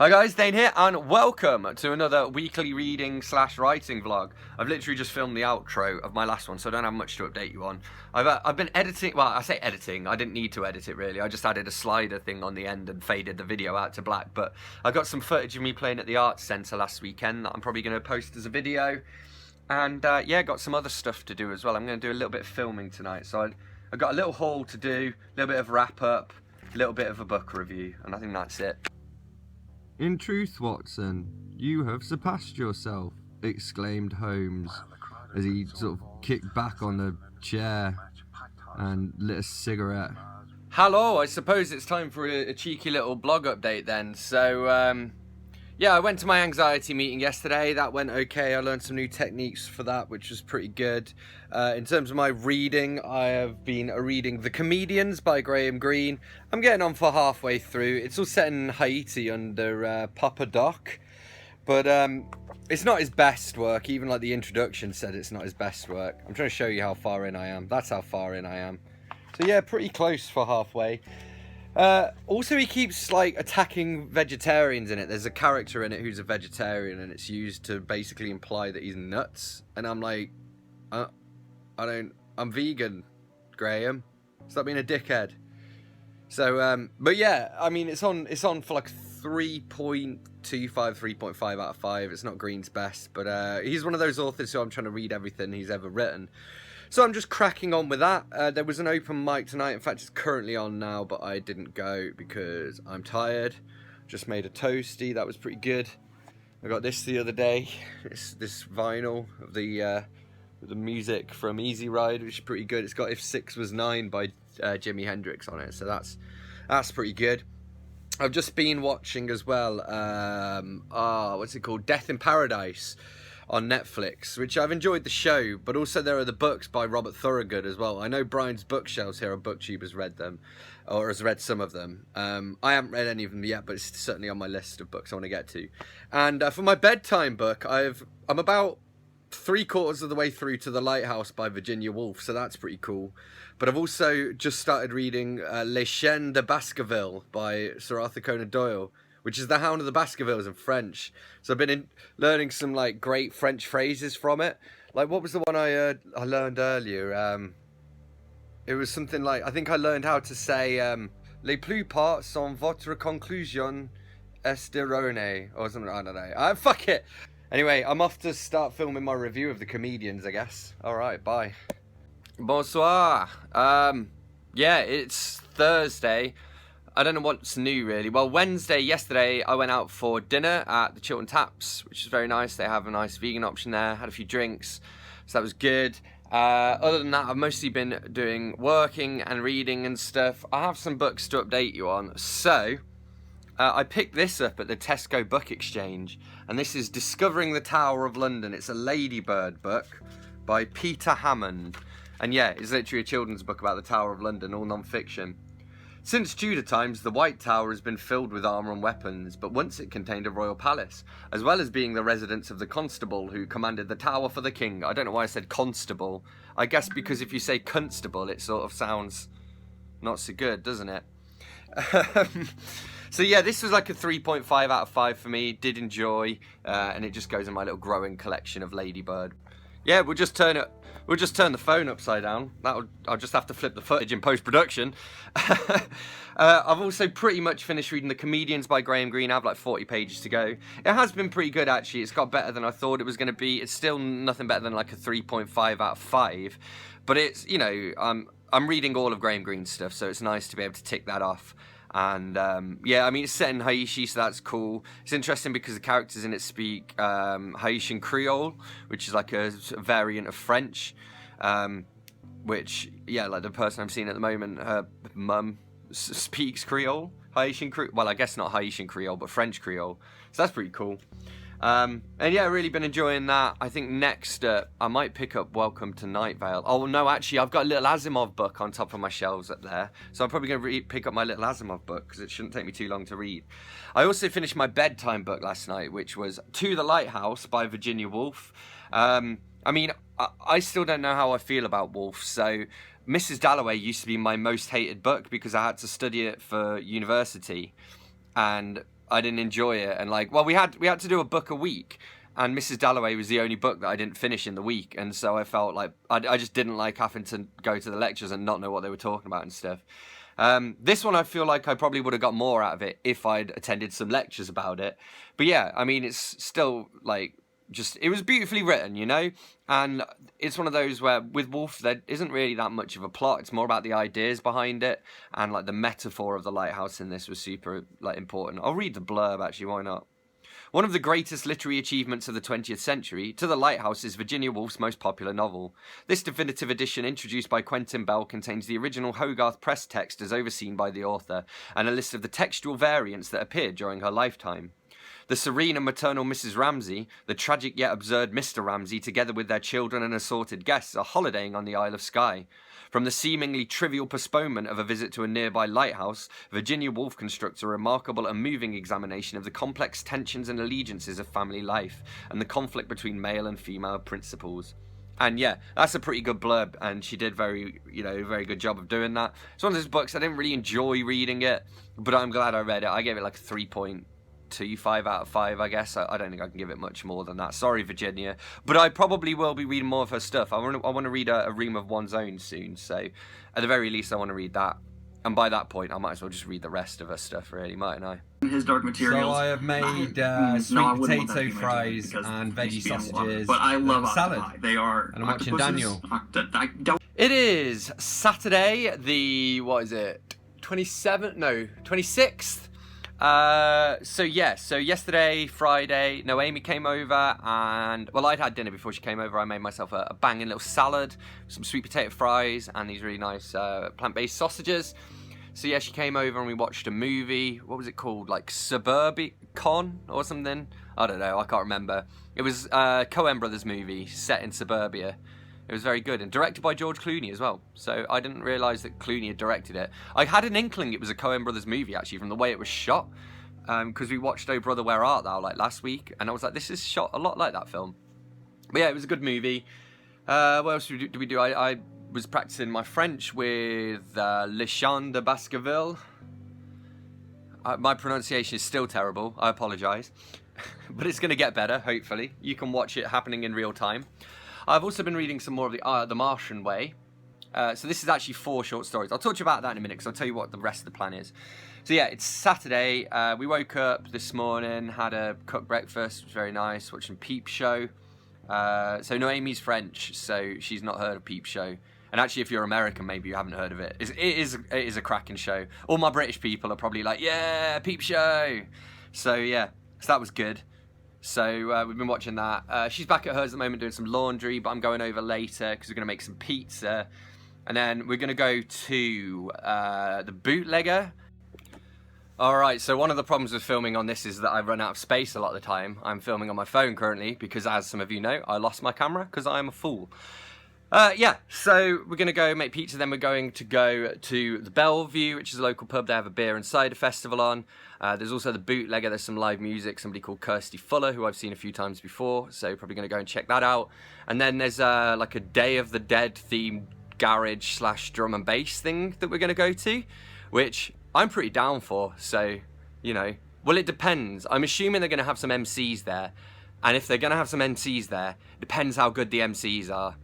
Hi guys, Dane here, and welcome to another weekly reading / writing vlog. I've literally just filmed the outro of my last one, so I don't have much to update you on. I've been editing, well, I say editing, I didn't need to edit it really, I just added a slider thing on the end and faded the video out to black, but I got some footage of me playing at the Arts Centre last weekend that I'm probably going to post as a video, and yeah, got some other stuff to do as well. I'm going to do a little bit of filming tonight, so I've got a little haul to do, a little bit of wrap up, a little bit of a book review, and I think that's it. In truth, Watson, you have surpassed yourself, exclaimed Holmes as he sort of kicked back on the chair and lit a cigarette. Hello, I suppose it's time for a cheeky little blog update then. So, yeah, I went to my anxiety meeting yesterday. That went okay. I learned some new techniques for that, which was pretty good. In terms of my reading, I have been reading The Comedians by Greene. I'm getting on for halfway through. It's all set in Haiti under Papa Doc. But it's not his best work. Even like the introduction said it's not his best work. I'm trying to show you how far in I am. That's how far in I am. So yeah, pretty close for halfway. Also, he keeps like attacking vegetarians in it. There's a character in it who's a vegetarian, and it's used to basically imply that he's nuts. And I'm like, I'm vegan, Graham. Stop being a dickhead. So, but yeah, I mean, it's on for like 3.25, 3.5 out of 5. It's not Greene's best, but he's one of those authors who I'm trying to read everything he's ever written. So I'm just cracking on with that. There was an open mic tonight. In fact, it's currently on now, but I didn't go because I'm tired. Just made a toasty. That was pretty good. I got this the other day. It's this vinyl of the music from Easy Ride, which is pretty good. It's got If 6 Was 9 by Jimi Hendrix on it, so that's pretty good. I've just been watching as well, what's it called? Death in Paradise on Netflix, which I've enjoyed the show, but also there are the books by Robert Thorogood as well. I know Brian's bookshelves here on BookTube has read them, or has read some of them. I haven't read any of them yet, but it's certainly on my list of books I want to get to. And for my bedtime book, I'm about 3/4 of the way through to The Lighthouse by Virginia Woolf, so that's pretty cool. But I've also just started reading Les Chiens de Baskervilles by Sir Arthur Conan Doyle, which is The Hound of the Baskervilles in French. So I've been learning some like great French phrases from it. Like, what was the one I learned earlier? It was something like, I think I learned how to say "Les plupart sont votre conclusion est erronée" or something. I don't know. Fuck it. Anyway, I'm off to start filming my review of The Comedians, I guess. All right, bye. Bonsoir. Yeah, it's Thursday. I don't know what's new, really. Well, yesterday, I went out for dinner at the Chiltern Taps, which is very nice. They have a nice vegan option there. Had a few drinks, so that was good. Other than that, I've mostly been doing working and reading and stuff. I have some books to update you on. So, I picked this up at the Tesco Book Exchange, and this is Discovering the Tower of London. It's a Ladybird book by Peter Hammond. And yeah, it's literally a children's book about the Tower of London, all non-fiction. Since Tudor times, the White Tower has been filled with armour and weapons, but once it contained a royal palace, as well as being the residence of the constable who commanded the tower for the king. I don't know why I said constable. I guess because if you say constable, it sort of sounds not so good, doesn't it? So yeah, this was like a 3.5 out of 5 for me. Did enjoy, and it just goes in my little growing collection of Ladybird. Yeah, we'll just turn the phone upside down. I'll just have to flip the footage in post-production. I've also pretty much finished reading The Comedians by Greene. I have like 40 pages to go. It has been pretty good, actually. It's got better than I thought it was going to be. It's still nothing better than like a 3.5 out of 5. But it's, you know, I'm reading all of Greene's stuff, so it's nice to be able to tick that off. And yeah, I mean, it's set in Haiti, so that's cool. It's interesting because the characters in it speak Haitian Creole, which is like a variant of French. Which, yeah, like the person I'm seeing at the moment, her mum speaks Creole, Haitian Creole. Well, I guess not Haitian Creole, but French Creole. So that's pretty cool. And yeah, really been enjoying that. I think next I might pick up Welcome to Night Vale. Oh no, actually I've got a little Asimov book on top of my shelves up there, so I'm probably going to pick up my little Asimov book because it shouldn't take me too long to read. I also finished my bedtime book last night, which was To the Lighthouse by Virginia Woolf. I mean, I still don't know how I feel about Woolf. So Mrs. Dalloway used to be my most hated book because I had to study it for university, and I didn't enjoy it. And like, well, we had to do a book a week, and Mrs. Dalloway was the only book that I didn't finish in the week, and so I felt like I just didn't like having to go to the lectures and not know what they were talking about and stuff. This one, I feel like I probably would have got more out of it if I'd attended some lectures about it. But yeah, I mean, it's still like, just, it was beautifully written, you know, and it's one of those where with Woolf there isn't really that much of a plot. It's more about the ideas behind it, and like the metaphor of the lighthouse in this was super like important. I'll read the blurb actually, why not? One of the greatest literary achievements of the 20th century, To the Lighthouse is Virginia Woolf's most popular novel. This definitive edition, introduced by Quentin Bell, contains the original Hogarth press text as overseen by the author, and a list of the textual variants that appeared during her lifetime. The serene and maternal Mrs. Ramsay, the tragic yet absurd Mr. Ramsay, together with their children and assorted guests, are holidaying on the Isle of Skye. From the seemingly trivial postponement of a visit to a nearby lighthouse, Virginia Woolf constructs a remarkable and moving examination of the complex tensions and allegiances of family life, and the conflict between male and female principles. And yeah, that's a pretty good blurb, and she did very good job of doing that. It's one of those books I didn't really enjoy reading it, but I'm glad I read it. I gave it like a 3.25 out of 5, I guess. I don't think I can give it much more than that. Sorry, Virginia. But I probably will be reading more of her stuff. I want to read a Ream of One's Own soon, so at the very least I want to read that. And by that point, I might as well just read the rest of her stuff, really, mightn't I? His Dark Materials. So I have made sweet potato fries and veggie sausages, but I love salad. Octopi. They are. And I'm watching Daniel. It is Saturday, the, 26th? So yesterday, Friday, Amy came over, and, well, I'd had dinner before she came over. I made myself a banging little salad, some sweet potato fries, and these really nice plant-based sausages. So yeah, she came over and we watched a movie. What was it called? Like Suburbicon or something? I don't know, I can't remember. It was a Coen brothers movie set in suburbia. It was very good, and directed by George Clooney as well. So I didn't realise that Clooney had directed it. I had an inkling it was a Coen brothers movie, actually, from the way it was shot. Because we watched Oh Brother, Where Art Thou, like, last week. And I was like, this is shot a lot like that film. But yeah, it was a good movie. What else did we do? I was practising my French with Le Chien de Baskervilles. My pronunciation is still terrible. I apologise. But it's going to get better, hopefully. You can watch it happening in real time. I've also been reading some more of the Martian Way. So this is actually 4 short stories. I'll talk to you about that in a minute, because I'll tell you what the rest of the plan is. So yeah, it's Saturday. We woke up this morning, had a cooked breakfast. It was very nice. Watched some Peep Show. So Noemi's French, so she's not heard of Peep Show. And actually, if you're American, maybe you haven't heard of it. It is a cracking show. All my British people are probably like, yeah, Peep Show. So yeah, so that was good. So we've been watching that. She's back at hers at the moment doing some laundry, but I'm going over later because we're going to make some pizza. And then we're going to go to the bootlegger. Alright, so one of the problems with filming on this is that I run out of space a lot of the time. I'm filming on my phone currently because, as some of you know, I lost my camera because I am a fool. Yeah, so we're going to go make pizza, then we're going to go to the Bellevue, which is a local pub. They have a beer and cider festival on. There's also the bootlegger. There's some live music, somebody called Kirsty Fuller, who I've seen a few times before, so probably going to go and check that out. And then there's like a Day of the Dead themed garage / drum and bass thing that we're going to go to, which I'm pretty down for. So, you know, well, it depends. I'm assuming they're going to have some MCs there, and if they're going to have some MCs there, it depends how good the MCs are.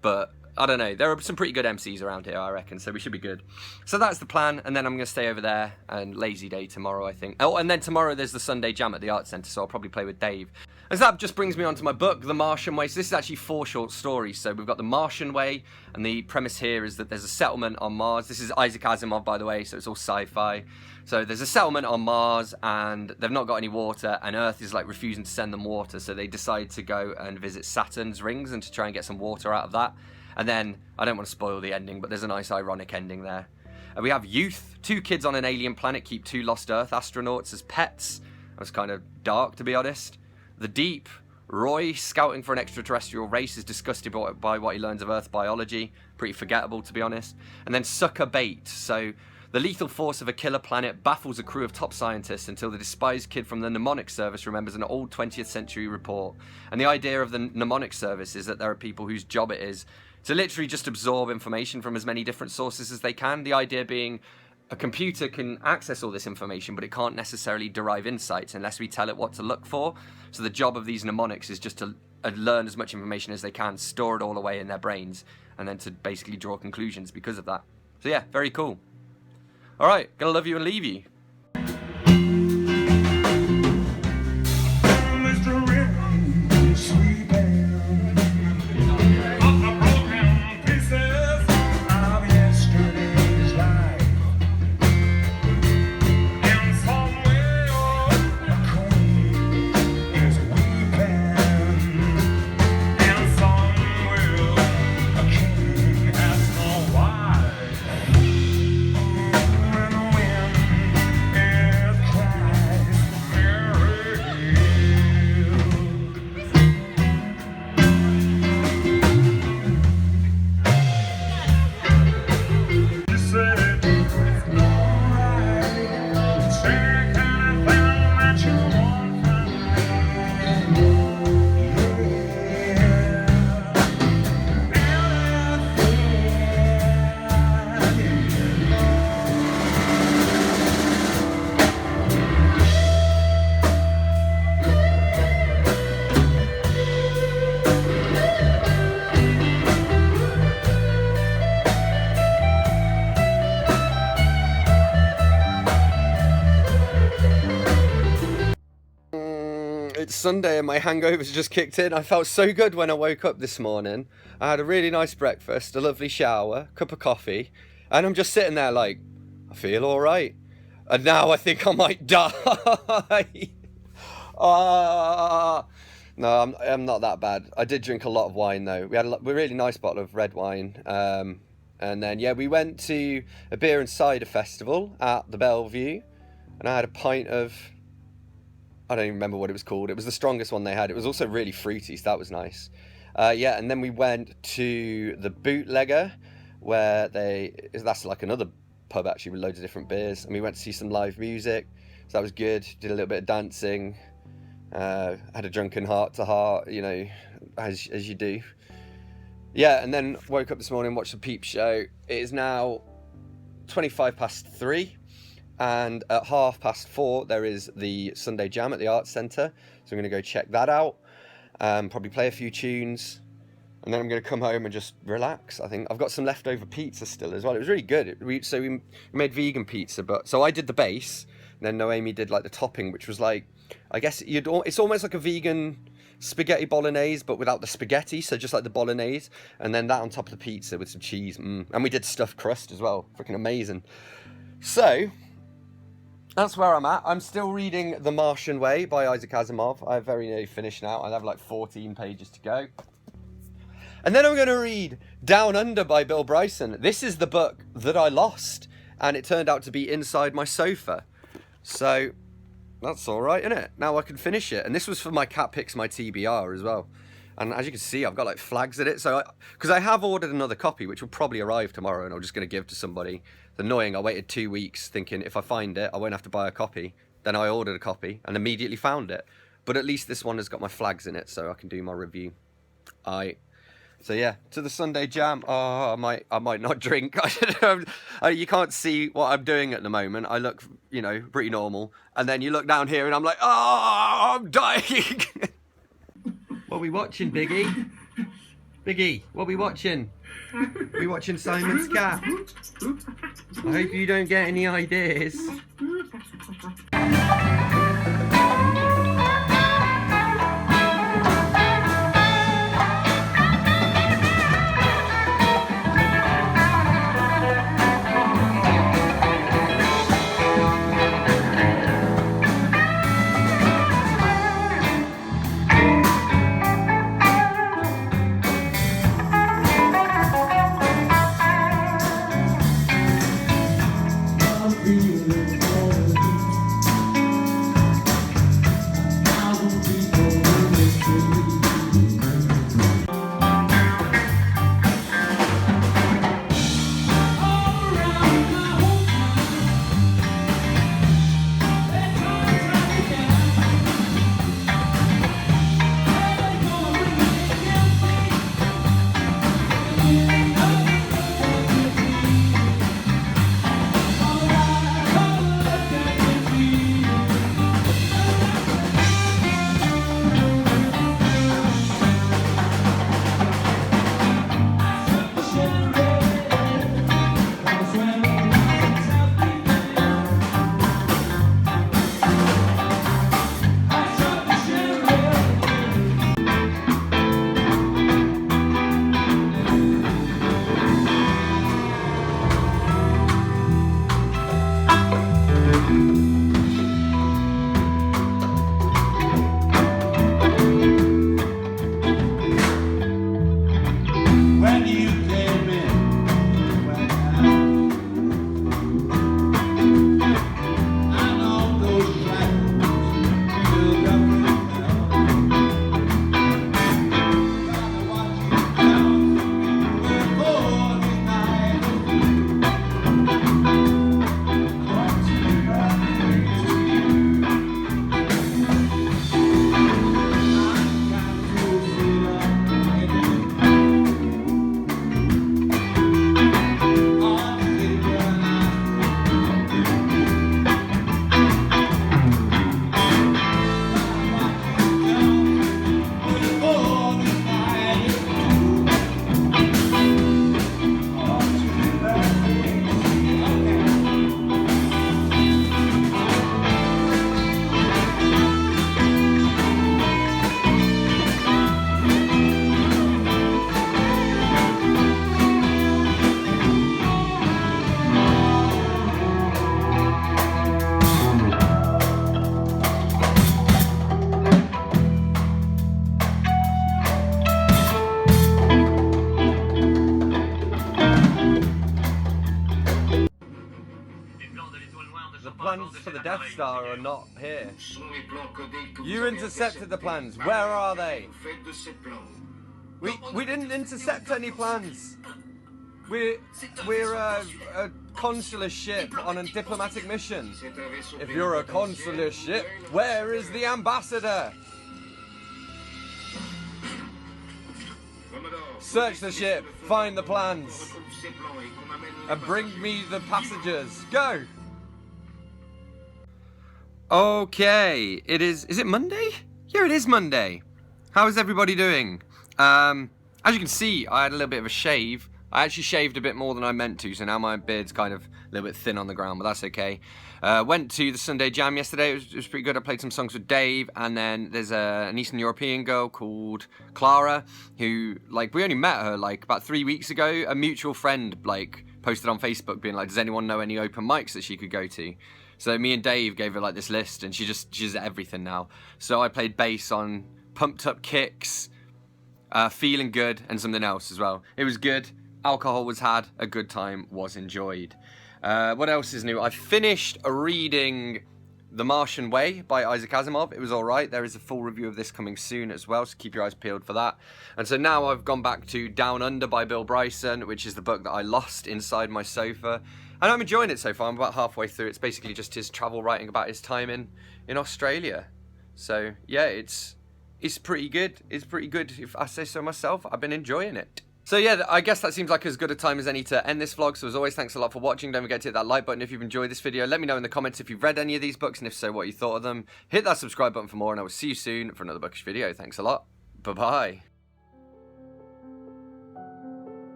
But I don't know, there are some pretty good MCs around here, I reckon, so we should be good. So that's the plan, and then I'm going to stay over there, and lazy day tomorrow, I think. Oh, and then tomorrow there's the Sunday Jam at the Arts Centre, so I'll probably play with Dave. As that just brings me on to my book, The Martian Way. So this is actually 4 short stories. So we've got The Martian Way, and the premise here is that there's a settlement on Mars. This is Isaac Asimov, by the way, so it's all sci-fi. So there's a settlement on Mars, and they've not got any water, and Earth is like refusing to send them water, so they decide to go and visit Saturn's rings and to try and get some water out of that. And then, I don't want to spoil the ending, but there's a nice ironic ending there. We have youth. 2 kids on an alien planet keep 2 lost Earth astronauts as pets. That was kind of dark, to be honest. The deep. Roy, scouting for an extraterrestrial race, is disgusted by what he learns of Earth biology. Pretty forgettable, to be honest. And then sucker bait. So the lethal force of a killer planet baffles a crew of top scientists until the despised kid from the mnemonic service remembers an old 20th century report. And the idea of the mnemonic service is that there are people whose job it is to literally just absorb information from as many different sources as they can. The idea being, a computer can access all this information, but it can't necessarily derive insights unless we tell it what to look for. So the job of these mnemonics is just to learn as much information as they can, store it all away in their brains, and then to basically draw conclusions because of that. So yeah, very cool. All right, gonna love you and leave you. It's Sunday and my hangovers just kicked in. I felt so good when I woke up this morning. I had a really nice breakfast, a lovely shower, cup of coffee, and I'm just sitting there like, I feel all right. And now I think I might die. No, I'm not that bad. I did drink a lot of wine though. We had a really nice bottle of red wine. And then, yeah, we went to a beer and cider festival at the Bellevue, and I had a pint of, I don't even remember what it was called. It was the strongest one they had. It was also really fruity, so that was nice. Yeah, and then we went to the Bootlegger, where that's like another pub actually with loads of different beers. And we went to see some live music, so that was good. Did a little bit of dancing. Had a drunken heart-to-heart, you know, as you do. Yeah, and then woke up this morning, watched the Peep Show. It is now 3:25, and at 4:30 there is the Sunday Jam at the Arts Centre, so I'm going to go check that out, probably play a few tunes, and then I'm going to come home and just relax. I think I've got some leftover pizza still as well. It was really good. We made vegan pizza, so I did the base, and then Noemi did like the topping, which was like, I guess it's almost like a vegan spaghetti bolognese, but without the spaghetti, so just like the bolognese, and then that on top of the pizza with some cheese. And we did stuffed crust as well. Freaking amazing. So that's where I'm at. I'm still reading The Martian Way by Isaac Asimov. I've very nearly finished now. I have like 14 pages to go. And then I'm going to read Down Under by Bill Bryson. This is the book that I lost, and it turned out to be inside my sofa. So that's all right, isn't it? Now I can finish it. And this was for my Cat Picks My TBR as well. And as you can see, I've got like flags in it. So, because I have ordered another copy, which will probably arrive tomorrow, and I'm just going to give to somebody. It's annoying. I waited 2 weeks thinking if I find it, I won't have to buy a copy. Then I ordered a copy and immediately found it. But at least this one has got my flags in it, so I can do my review. So yeah, to the Sunday Jam. Oh, I might not drink. You can't see what I'm doing at the moment. I look, you know, pretty normal. And then you look down here and I'm like, oh, I'm dying. What are we watching, Biggie? Biggie, what are we watching? We watching Simon's Cat. I hope you don't get any ideas. Death Star are not here. You intercepted the plans. Where are they? We didn't intercept any plans. We're a consular ship on a diplomatic mission. If you're a consular ship, where is the ambassador? Search the ship, find the plans, and bring me the passengers. Go! Okay, is it Monday? Yeah, it is Monday. How is everybody doing? As you can see, I had a little bit of a shave. I actually shaved a bit more than I meant to, so now my beard's kind of a little bit thin on the ground, but that's okay. Went to the Sunday Jam yesterday. It was pretty good. I played some songs with Dave, and then there's an Eastern European girl called Clara, who, like, we only met her, like, about 3 weeks ago. A mutual friend, like, posted on Facebook being like, does anyone know any open mics that she could go to? So me and Dave gave her, like, this list, and she's at everything now. So I played bass on Pumped Up Kicks, Feeling Good, and something else as well. It was good. Alcohol was had, a good time was enjoyed. What else is new? I finished reading The Martian Way by Isaac Asimov. It was alright. There is a full review of this coming soon as well, so keep your eyes peeled for that. And so now I've gone back to Down Under by Bill Bryson, which is the book that I lost inside my sofa. And I'm enjoying it so far. I'm about halfway through. It's basically just his travel writing about his time in Australia. So yeah, it's pretty good. It's pretty good, if I say so myself. I've been enjoying it. So yeah, I guess that seems like as good a time as any to end this vlog. So as always, thanks a lot for watching. Don't forget to hit that like button if you've enjoyed this video. Let me know in the comments if you've read any of these books, and if so, what you thought of them. Hit that subscribe button for more, and I will see you soon for another bookish video. Thanks a lot. Bye-bye.